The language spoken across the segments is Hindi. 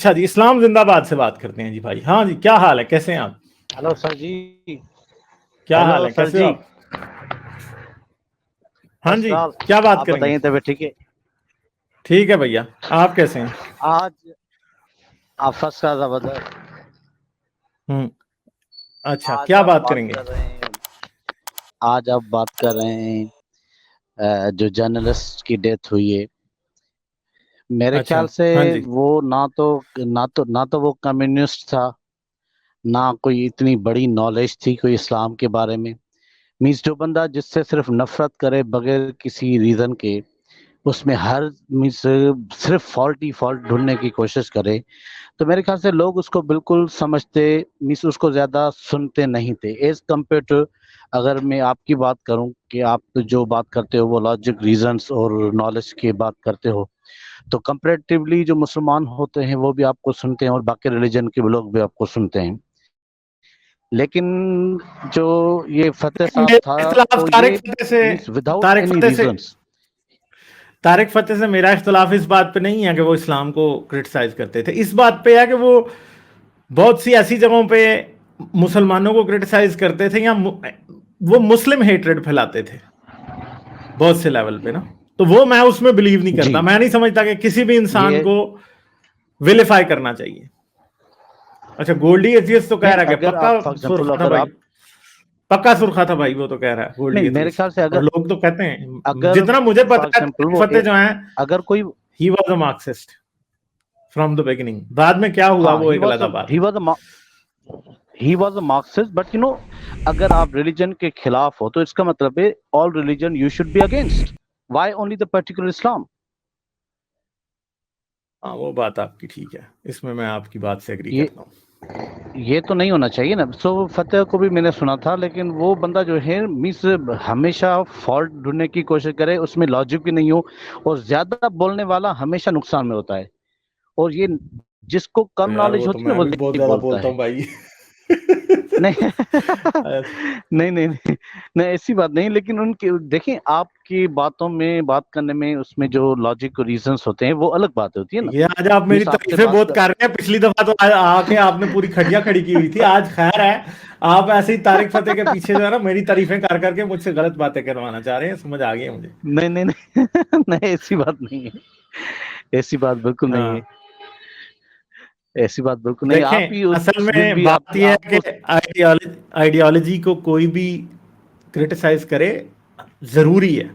अच्छा जी, इस्लाम जिंदाबाद से बात करते हैं जी भाई। हाँ जी, क्या हाल है, कैसे हैं आप? हेलो सर जी। क्या हेलो हाल है, सर कैसे हो जी। आप? हाँ फर्स्ट जी, क्लास। क्या बात आप करेंगे? बताइए, तबीयत ठीक है? ठीक है भैया, आप कैसे हैं? आज आप फर्स्ट क्लास जबरदस्त। हम्म। अच्छा, आज क्या आप बात बात करेंगे? कर रहे हैं आज आप बात कर रहे हैं जो जर्नलिस्ट की डेथ हुई है। मेरे अच्छा, ख्याल से हाँ जी। वो ना तो वो कम्युनिस्ट था, ना कोई इतनी बड़ी नॉलेज थी कोई इस्लाम के बारे में। मीन्स जो बंदा जिससे सिर्फ नफरत करे बगैर किसी रीजन के, उसमें हर मीन्स सिर्फ फॉल्ट ही फॉल्ट ढूंढने की कोशिश करे, तो मेरे ख्याल से लोग उसको बिल्कुल समझते, मीन्स उसको ज्यादा सुनते नहीं थे एज कम्पेयर टू। अगर मैं आपकी बात करूं कि आप जो बात करते हो वो लॉजिक रीजंस और नॉलेज की बात करते हो, तो कंपैरेटिवली जो मुसलमान होते हैं वो भी आपको सुनते हैं और बाकी रिलीजन के लोग भी आपको सुनते हैं। लेकिन जो ये फतेह साहब मेरा था, इख्तिलाफ तो ये मीन्स विदाउट तारिक एनी फतेह से रीजंस। तारिक फतेह से मेरा इख्तिलाफ इस बात पे नहीं है कि वो इस्लाम को क्रिटिसाइज करते थे। इस बात पे है कि वो बहुत सी ऐसी जगहों पे मुसलमानों को क्रिटिसाइज करते थे, या वो मुस्लिम हेट्रेड फैलाते थे बहुत से लेवल पे ना। तो वो मैं उसमें बिलीव नहीं जी। करता। मैं नहीं समझता कि किसी भी इंसान ये को विलिफाई करना चाहिए। अच्छा, गोल्डी एथियस तो कह नहीं, रहा है कि अगर पक्का आप फॉर एग्जांपल सुरखा था अगर भाई। आप पक्का सुरखा था भाई, वो तो कह रहा है नहीं, गोल्डी मेरे एथियस। ख्याल से और अगर लोग तो कहते हैं, अगर जितना मुझे फॉर पता है, एग्जांपल तारिक फतेह जो है, अगर कोई he was a Marxist from the beginning. बाद में क्या हुआ हाँ, वो एक अलग बात ही है। Was he was a Marxist, but अगर आप रिलीजन के खिलाफ हो तो इसका मतलब है all religion you should be against. Why only the particular Islam? हाँ, वो बात आपकी ठीक है, इसमें मैं आपकी बात से एग्री ये करता हूँ। ये तो नहीं होना चाहिए ना। सो फतेह को भी मैंने सुना था, लेकिन वो बंदा जो है मिस हमेशा फॉल्ट ढूंढने की कोशिश करे, उसमें लॉजिक भी नहीं हो, और ज्यादा बोलने वाला हमेशा नुकसान में होता है। और ये जिसको कम यार नॉलेज वो तो होती है ना मैं वो भी बहुत ज्यादा ज्यादा बोलता बोलता है। हूँ भाई। नहीं नहीं नहीं नहीं नहीं, ऐसी बात नहीं, लेकिन उनके देखिए आपकी बातों में बात करने में उसमें जो लॉजिक रीजंस होते हैं वो अलग बात होती है ना। ये आज आप मेरी मिस आपसे तारीफें बात बहुत कर कर रहे हैं। पिछली दफा तो आके आपने पूरी खटिया खड़ी की हुई थी। आज खैर है, आप ऐसे ही तारिक फतेह के पीछे जो है ना, मेरी तारीफें कर करके मुझसे गलत बातें करवाना चाह रहे हैं। समझ आ गई है मुझे। नहीं नहीं नहीं नहीं, ऐसी बात नहीं है। ऐसी बात बिल्कुल नहीं है। हाँ, ऐसी बात बिल्कुल नहीं है। आप देखें, ही असल उसमें में भी बात आप यह है आपको कि आइडियोलॉजी को कोई भी क्रिटिसाइज करे, जरूरी है।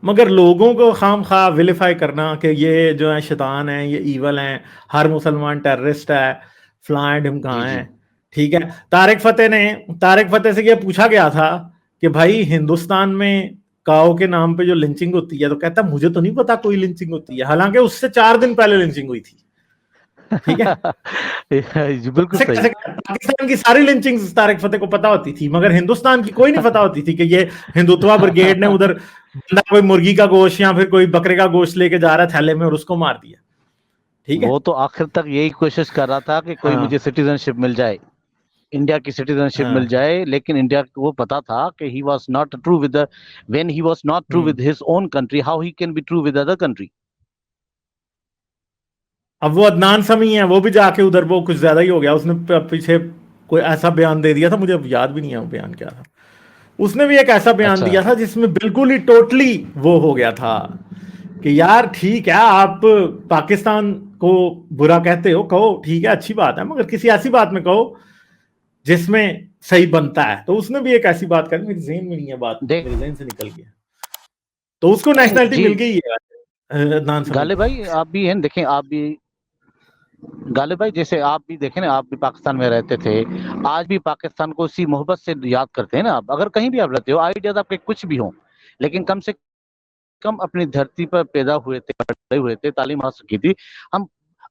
मगर लोगों को खाम खा विलिफाई करना कि ये जो है शैतान है, ये ईवल हैं, हर मुसलमान टेररिस्ट है, फलां ढिमकां जी है। जी ठीक है। तारिक फतेह से ये पूछा गया था कि भाई हिंदुस्तान में काओ के नाम पे जो लिंचिंग होती है, तो कहता मुझे तो नहीं पता कोई लिंचिंग होती है, हालांकि उससे 4 दिन पहले लिंचिंग हुई थी। ठीक है। जी, बिल्कुल कैसे सही। कैसे पाकिस्तान की सारी लिंचिंग तारिक फतेह को पता होती थी, मगर हिंदुस्तान की कोई नहीं पता होती थी कि ये हिंदुत्वा ब्रिगेड ने उधर बंदा कोई मुर्गी का गोश्त या फिर कोई बकरे का गोश्त लेके जा रहा है थैले में और उसको मार दिया। ठीक है। वो तो आखिर तक यही कोशिश कर रहा था कि कोई मुझे हाँ, सिटीजनशिप मिल जाए, इंडिया की सिटीजनशिप मिल हाँ। जाए, लेकिन इंडिया को वो पता था कि he was not true with the when he was not true hmm. With his own country, how he can be true with other country. अब वो अदनान समी है, वो भी जाके उधर वो कुछ ज्यादा ही हो गया। उसने पीछे कोई ऐसा बयान दे दिया था, मुझे अब याद भी नहीं है वो बयान क्या था। उसने भी एक ऐसा बयान अच्छा। दिया था जिसमें बिल्कुल ही टोटली वो हो गया था कि यार ठीक है, आप पाकिस्तान को बुरा कहते हो, कहो ठीक है, अच्छी बात है, मगर किसी ऐसी बात में कहो जिसमें सही बनता है। तो उसने भी एक ऐसी बात करी, मेरे जेहन में नहीं है बात, देख मेरे जेहन से निकल गया। तो उसको नेशनलिटी जी, मिल गई है अदनान समी गालिब को। भाई आप भी हैं, देखें आप भी, गालिब भाई जैसे आप भी देखें ना, आप भी पाकिस्तान में रहते थे, आज भी पाकिस्तान को उसी मोहब्बत से याद करते हैं ना आप। अगर कहीं भी आप रहते हो, आइडियाज आपके कुछ भी हो, लेकिन कम से कम अपनी धरती पर पैदा हुए थे, बड़े हुए थे, तालीम हासिल की थी। हम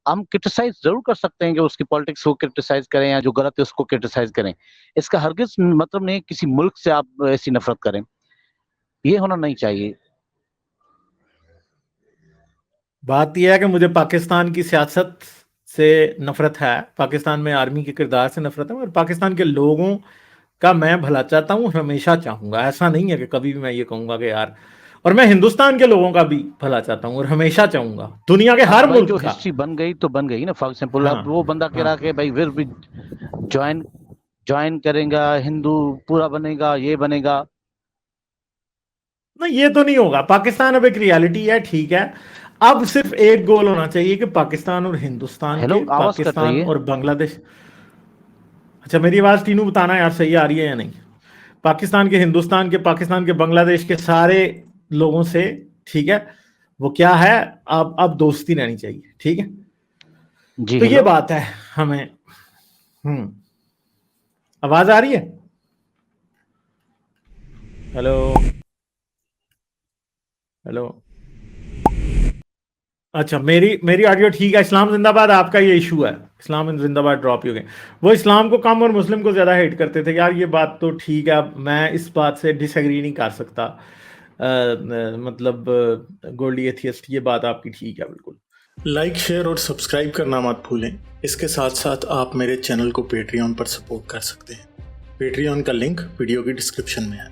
हम क्रिटिसाइज जरूर कर सकते हैं कि उसकी पॉलिटिक्स को क्रिटिसाइज करें या जो गलत है उसको क्रिटिसाइज करें। इसका हरगिज मतलब नहीं है किसी मुल्क से आप ऐसी नफरत करें, ये होना नहीं चाहिए। बात यह है कि मुझे पाकिस्तान की सियासत से नफरत है, पाकिस्तान में आर्मी के किरदार से नफरत है, और पाकिस्तान के लोगों का मैं भला चाहता हूँ, हमेशा चाहूंगा। ऐसा नहीं है कि कभी भी मैं ये कहूंगा कि यार और मैं हिंदुस्तान के लोगों का भी भला चाहता हूँ और हमेशा चाहूंगा, दुनिया के हर भाई जो मुल्क का। हिस्ट्री बन गई तो बन गई ना। फॉर एग्जाम्पल हाँ अब वो बंदा कह रहा हाँ कि भाई फिर भी ज्वाइन ज्वाइन करेगा, हिंदू पूरा बनेगा, ये बनेगा। नहीं, ये तो नहीं होगा। पाकिस्तान अब एक रियलिटी है, ठीक है। अब सिर्फ एक गोल होना चाहिए कि पाकिस्तान और हिंदुस्तान हेलो, के, आवाज कट रही पाकिस्तान है। और बांग्लादेश। अच्छा, मेरी आवाज तीनों बताना यार सही आ रही है या नहीं। पाकिस्तान के, हिंदुस्तान के, पाकिस्तान के, बांग्लादेश के सारे लोगों से, ठीक है, वो क्या है, अब दोस्ती रहनी चाहिए, ठीक है। जी तो ये हेलो। बात है हमें। आवाज आ रही है? Hello hello. अच्छा, मेरी मेरी ऑडियो ठीक है। इस्लाम जिंदाबाद, आपका ये इशू है, इस्लाम जिंदाबाद ड्रॉप ही हो गए। वो इस्लाम को कम और मुस्लिम को ज़्यादा हेट करते थे यार, ये बात तो ठीक है। अब मैं इस बात से डिसएग्री नहीं कर सकता। मतलब गोल्डी एथियस्ट, ये बात आपकी ठीक है बिल्कुल। लाइक, शेयर और सब्सक्राइब करना मत भूलें। इसके साथ साथ आप मेरे चैनल को पेट्रियन पर सपोर्ट कर सकते हैं। पेट्रियन का लिंक वीडियो की डिस्क्रिप्शन में है।